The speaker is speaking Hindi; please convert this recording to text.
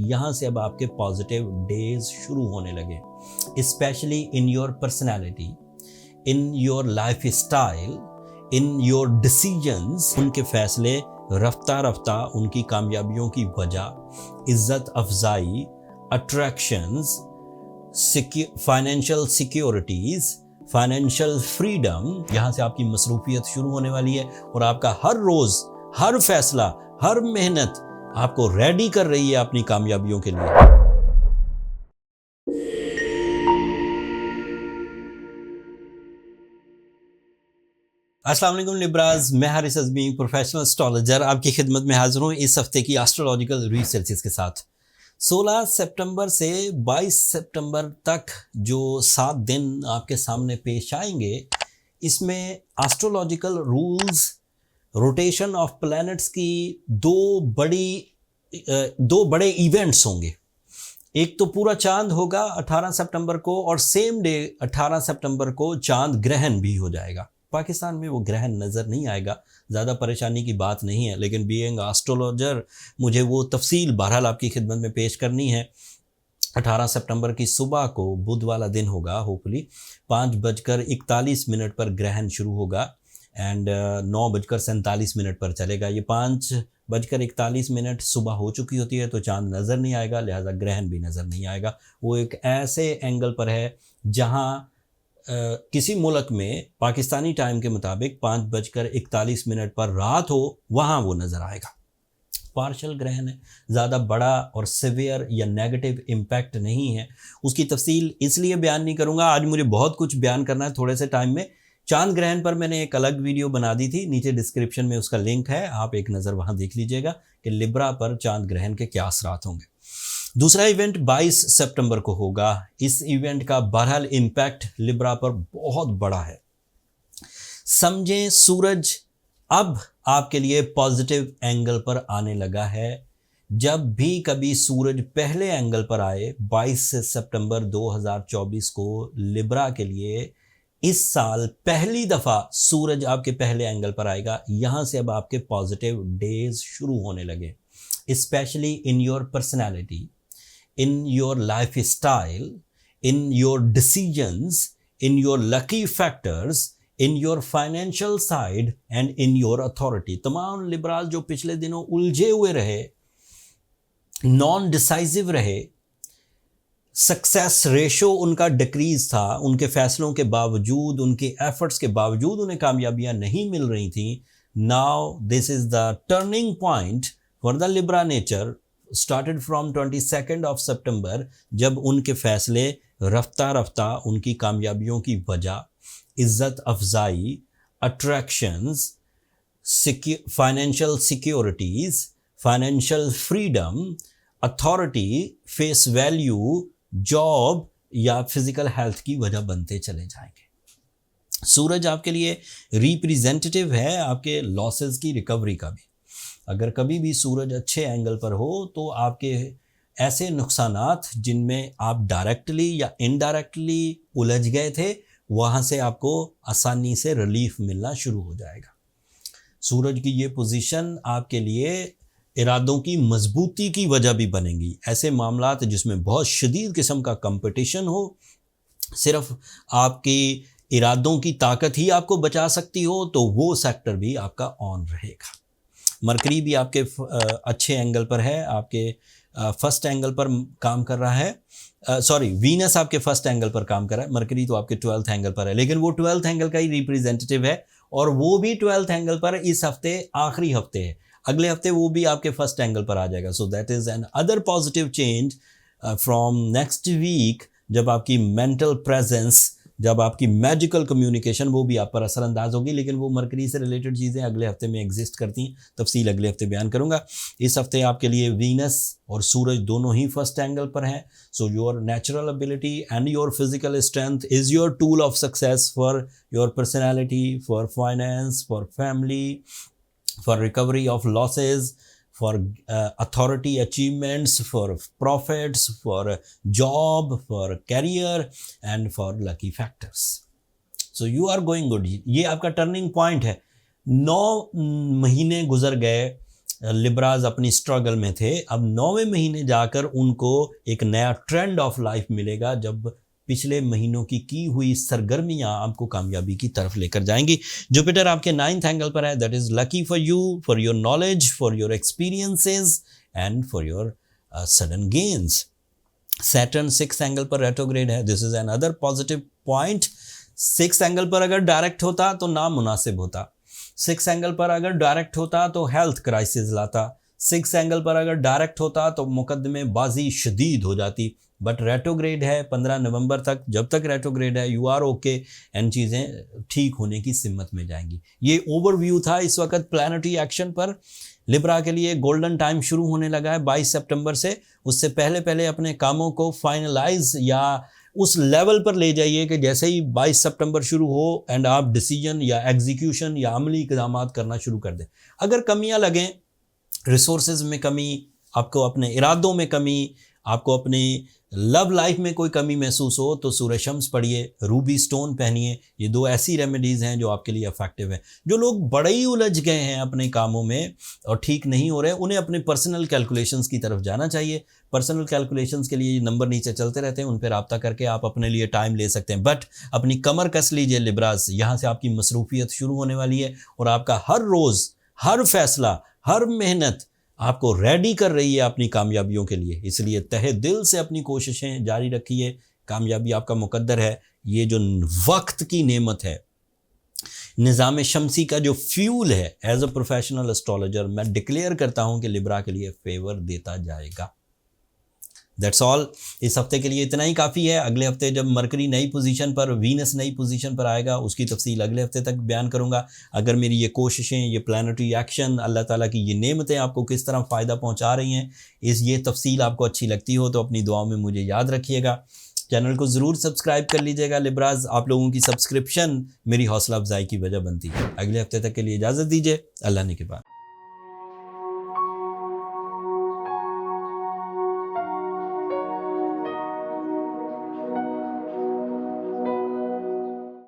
यहाँ से अब आपके पॉजिटिव डेज शुरू होने लगे, specially in your personality, in your life style, in your decisions. उनके फैसले रफ्ता रफ्ता उनकी कामयाबियों की वजह, इज्जत अफजाई, attractions, financial securities, financial freedom, यहाँ से आपकी मसरूफियत शुरू होने वाली है और आपका हर रोज, हर फैसला, हर मेहनत आपको रेडी कर रही है अपनी कामयाबियों के लिए। अस्सलाम वालेकुम लिब्राज, मैं हारिस अज़मी, प्रोफेशनल एस्ट्रोलॉजर, आपकी खिदमत में हाजिर हूँ इस हफ्ते की एस्ट्रोलॉजिकल रिसर्चेस के साथ। 16 सितंबर से 22 सितंबर तक जो 7 दिन आपके सामने पेश आएंगे, इसमें astrological rules, rotation of planets की दो बड़े इवेंट्स होंगे। एक तो पूरा चांद होगा 18 सितंबर को और सेम डे 18 सितंबर को चांद ग्रहण भी हो जाएगा। पाकिस्तान में वो ग्रहण नज़र नहीं आएगा, ज़्यादा परेशानी की बात नहीं है, लेकिन बीइंग एस्ट्रोलॉजर मुझे वो तफसील बहरहाल आपकी खिदमत में पेश करनी है। 18 सितंबर की सुबह को बुध वाला दिन होगा, होपफुली 5:41 पर ग्रहण शुरू होगा एंड 9:47 पर चलेगा। ये 5:41 सुबह हो चुकी होती है तो चांद नज़र नहीं आएगा, लिहाजा ग्रहण भी नज़र नहीं आएगा। वो एक ऐसे एंगल पर है जहाँ किसी मुल्क में पाकिस्तानी टाइम के मुताबिक 5:41 पर रात हो, वहाँ वो नज़र आएगा। पार्शल ग्रहण है, ज़्यादा बड़ा और सिवियर या नेगेटिव इम्पैक्ट नहीं है। उसकी तफसील इसलिए बयान नहीं करूँगा, आज मुझे बहुत कुछ बयान करना है थोड़े से टाइम में। चांद ग्रहण पर मैंने एक अलग वीडियो बना दी थी, नीचे डिस्क्रिप्शन में उसका लिंक है, आप एक नज़र वहाँ देख लीजिएगा कि लिब्रा पर चांद ग्रहण के क्या असरात होंगे। दूसरा इवेंट 22 सितंबर को होगा। इस इवेंट का बहरहाल इम्पैक्ट लिब्रा पर बहुत बड़ा है। समझें, सूरज अब आपके लिए पॉजिटिव एंगल पर आने लगा है। जब भी कभी सूरज पहले एंगल पर आए 22 सितंबर 2024 को लिब्रा के लिए इस साल पहली दफ़ा सूरज आपके पहले एंगल पर आएगा। यहाँ से अब आपके पॉजिटिव डेज शुरू होने लगे, specially in your personality, in your lifestyle, in your decisions, in your lucky factors, in your financial side and in your authority। तमाम लिबराल जो पिछले दिनों उलझे हुए रहे, नॉन डिसाइसिव रहे, सक्सेस रेशो उनका डिक्रीज था, उनके फैसलों के बावजूद, उनके एफर्ट्स के बावजूद उन्हें कामयाबियां नहीं मिल रही थी। Now this is the turning point for the Libra nature started from 22nd of September, जब उनके फैसले रफ्ता रफ्ता उनकी कामयाबियों की वजह, इज्जत अफजाई, attractions, financial securities, financial freedom, authority, face value, job या फिजिकल हेल्थ की वजह बनते चले जाएंगे। सूरज आपके लिए रिप्रेजेंटेटिव है आपके लॉसेस की रिकवरी का भी। अगर कभी भी सूरज अच्छे एंगल पर हो तो आपके ऐसे नुकसानात जिनमें आप डायरेक्टली या इनडायरेक्टली उलझ गए थे, वहाँ से आपको आसानी से रिलीफ मिलना शुरू हो जाएगा। सूरज की ये पोजीशन आपके लिए इरादों की मजबूती की वजह भी बनेगी। ऐसे मामलात जिसमें बहुत शदीद किस्म का कंपटीशन हो, सिर्फ आपकी इरादों की ताकत ही आपको बचा सकती हो, तो वो सेक्टर भी आपका ऑन रहेगा। मरकरी भी आपके अच्छे एंगल पर है, आपके फर्स्ट एंगल पर काम कर रहा है। सॉरी, वीनस आपके फर्स्ट एंगल पर काम कर रहा है, मरकरी तो आपके 12th एंगल पर है, लेकिन वो 12th एंगल का ही रिप्रेजेंटेटिव है और वो भी 12th एंगल पर इस हफ्ते, आखिरी हफ्ते है। अगले हफ्ते वो भी आपके फर्स्ट एंगल पर आ जाएगा। So that is an other positive change from next week, जब आपकी मेंटल प्रेजेंस, जब आपकी मैजिकल कम्युनिकेशन वो भी आप पर असरअंदाज होगी। लेकिन वो मरकरी से रिलेटेड चीज़ें अगले हफ्ते में एग्जिस्ट करती हैं, तफसील अगले हफ्ते बयान करूंगा। इस हफ्ते आपके लिए वीनस और सूरज दोनों ही फर्स्ट एंगल पर हैं। So your natural ability and your physical strength is your tool of success for your personality, for finance, for family, for recovery of losses, for authority achievements, for profits, for job, for career and for lucky factors. So you are going good. ये आपका टर्निंग पॉइंट है। 9 महीने गुजर गए लिब्राज अपनी स्ट्रगल में थे, अब 9वें महीने जाकर उनको एक नया ट्रेंड ऑफ लाइफ मिलेगा, जब पिछले महीनों की हुई सरगर्मियां आपको कामयाबी की तरफ लेकर जाएंगी। जुपिटर आपके 9th एंगल पर है, that is lucky for you, for your knowledge, for your experiences and for your sudden gains. Saturn 6th angle पर रेट्रोग्रेड है, this is another positive point. 6th angle पर अगर डायरेक्ट होता तो नामुनासिब होता, 6th एंगल पर अगर डायरेक्ट होता तो हेल्थ क्राइसिस लाता, 6th एंगल पर अगर डायरेक्ट होता तो मुकदमेबाजी शदीद हो जाती, बट रेट्रोग्रेड है 15 नवंबर तक, जब तक रेट्रोग्रेड है यू आर ओके एंड चीज़ें ठीक होने की सिमत में जाएंगी। ये ओवरव्यू था इस वक्त प्लैनेटरी एक्शन पर। लिब्रा के लिए गोल्डन टाइम शुरू होने लगा है 22 सितंबर से, उससे पहले पहले अपने कामों को फाइनलाइज या उस लेवल पर ले जाइए कि जैसे ही 22 सितंबर शुरू हो एंड आप डिसीजन या एग्जीक्यूशन या अमली इक़दाम करना शुरू कर दें। अगर कमियां लगें, रिसोर्सेज में कमी, आपको अपने इरादों में कमी, आपको अपनी लव लाइफ में कोई कमी महसूस हो तो सूरज शम्स पढ़िए, रूबी स्टोन पहनिए। ये 2 ऐसी रेमेडीज़ हैं जो आपके लिए इफेक्टिव है। जो लोग बड़े ही उलझ गए हैं अपने कामों में और ठीक नहीं हो रहे, उन्हें अपने पर्सनल कैलकुलेशंस की तरफ जाना चाहिए। पर्सनल कैलकुलेशंस के लिए ये नंबर नीचे चलते रहते हैं, उन पर रब्ता करके आप अपने लिए टाइम ले सकते हैं। बट अपनी कमर कस लीजिए लिब्रास, यहाँ से आपकी मसरूफियत शुरू होने वाली है और आपका हर रोज़, हर फैसला, हर मेहनत आपको रेडी कर रही है अपनी कामयाबियों के लिए। इसलिए तहे दिल से अपनी कोशिशें जारी रखिए, कामयाबी आपका मुकद्दर है। ये जो वक्त की नेमत है, निज़ाम शमसी का जो फ्यूल है, एज अ प्रोफेशनल एस्ट्रोलॉजर मैं डिक्लेयर करता हूं कि लिब्रा के लिए फेवर देता जाएगा। That's all. इस हफ्ते के लिए इतना ही काफ़ी है। अगले हफ्ते जब मरकरी नई पोजीशन पर, वीनस नई पोजीशन पर आएगा, उसकी तफसील अगले हफ्ते तक बयान करूंगा। अगर मेरी ये कोशिशें, ये प्लानिटरी एक्शन, अल्लाह ताला की ये नेमतें आपको किस तरह फ़ायदा पहुंचा रही हैं, ये तफसील आपको अच्छी लगती हो तो अपनी दुआओं में मुझे याद रखिएगा। चैनल को ज़रूर सब्सक्राइब कर लीजिएगा लिब्राज, आप लोगों की सब्सक्रिप्शन मेरी हौसला अफजाई की वजह बनती है। अगले हफ्ते तक के लिए इजाज़त दीजिए, अल्लाह ने के बाद।